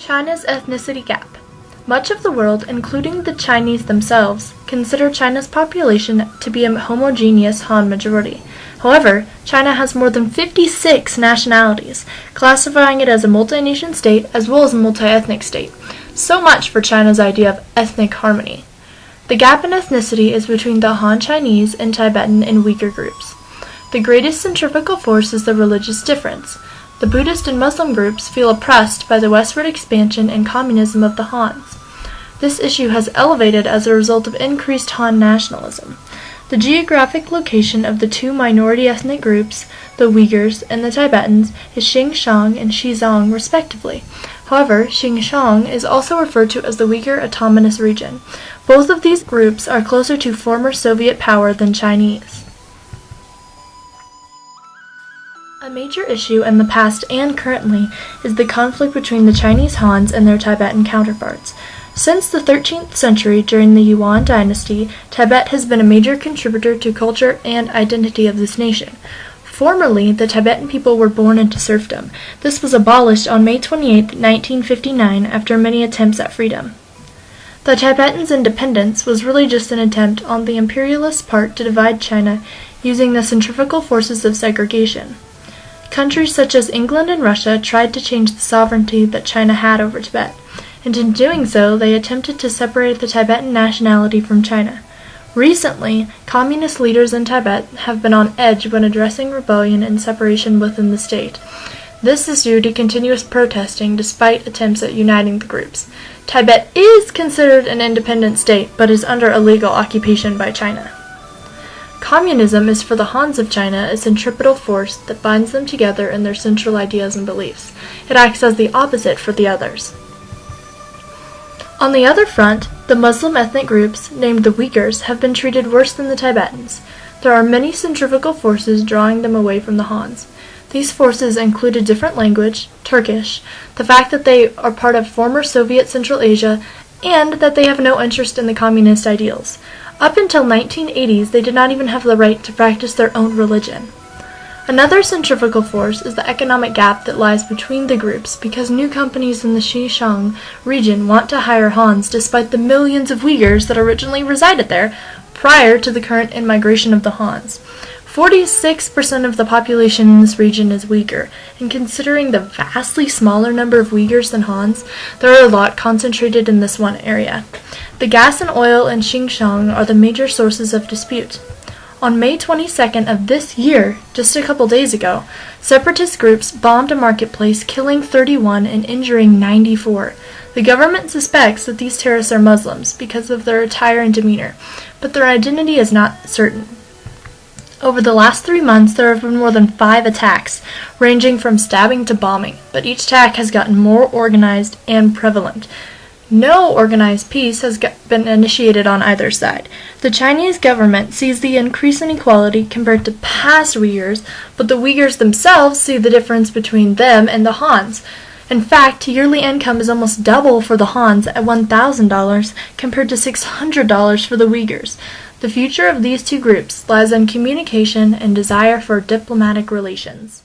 China's ethnicity gap. Much of the world, including the Chinese themselves, consider China's population to be a homogeneous Han majority. However, China has more than 56 nationalities, classifying it as a multi-nation state as well as a multi-ethnic state. So much for China's idea of ethnic harmony. The gap in ethnicity is between the Han Chinese and Tibetan and Uyghur groups. The greatest centrifugal force is the religious difference. The Buddhist and Muslim groups feel oppressed by the westward expansion and communism of the Hans. This issue has elevated as a result of increased Han nationalism. The geographic location of the two minority ethnic groups, the Uyghurs and the Tibetans, is Xinjiang and Xinjiang respectively. However, Xinjiang is also referred to as the Uyghur Autonomous Region. Both of these groups are closer to former Soviet power than Chinese. A major issue in the past and currently is the conflict between the Chinese Hans and their Tibetan counterparts. Since the 13th century, during the Yuan dynasty, Tibet has been a major contributor to culture and identity of this nation. Formerly, the Tibetan people were born into serfdom. This was abolished on May 28, 1959, after many attempts at freedom. The Tibetans' independence was really just an attempt on the imperialist part to divide China using the centrifugal forces of segregation. Countries such as England and Russia tried to change the sovereignty that China had over Tibet, and in doing so, they attempted to separate the Tibetan nationality from China. Recently, communist leaders in Tibet have been on edge when addressing rebellion and separation within the state. This is due to continuous protesting despite attempts at uniting the groups. Tibet is considered an independent state, but is under illegal occupation by China. Communism is for the Hans of China a centripetal force that binds them together in their central ideas and beliefs. It acts as the opposite for the others. On the other front, the Muslim ethnic groups, named the Uyghurs, have been treated worse than the Tibetans. There are many centrifugal forces drawing them away from the Hans. These forces include a different language, Turkish, the fact that they are part of former Soviet Central Asia, and that they have no interest in the communist ideals. Up until 1980s, they did not even have the right to practice their own religion. Another centrifugal force is the economic gap that lies between the groups because new companies in the Xinjiang region want to hire Hans despite the millions of Uyghurs that originally resided there prior to the current immigration of the Hans. 46% of the population in this region is Uyghur, and considering the vastly smaller number of Uyghurs than Hans, there are a lot concentrated in this one area. The gas and oil in Xinjiang are the major sources of dispute. On May 22nd of this year, just a couple days ago, separatist groups bombed a marketplace, killing 31 and injuring 94. The government suspects that these terrorists are Muslims because of their attire and demeanor, but their identity is not certain. Over the last 3 months, there have been more than 5 attacks, ranging from stabbing to bombing, but each attack has gotten more organized and prevalent. No organized peace has been initiated on either side. The Chinese government sees the increase in equality compared to past Uyghurs, but the Uyghurs themselves see the difference between them and the Hans. In fact, yearly income is almost double for the Hans at $1,000 compared to $600 for the Uyghurs. The future of these two groups lies in communication and desire for diplomatic relations.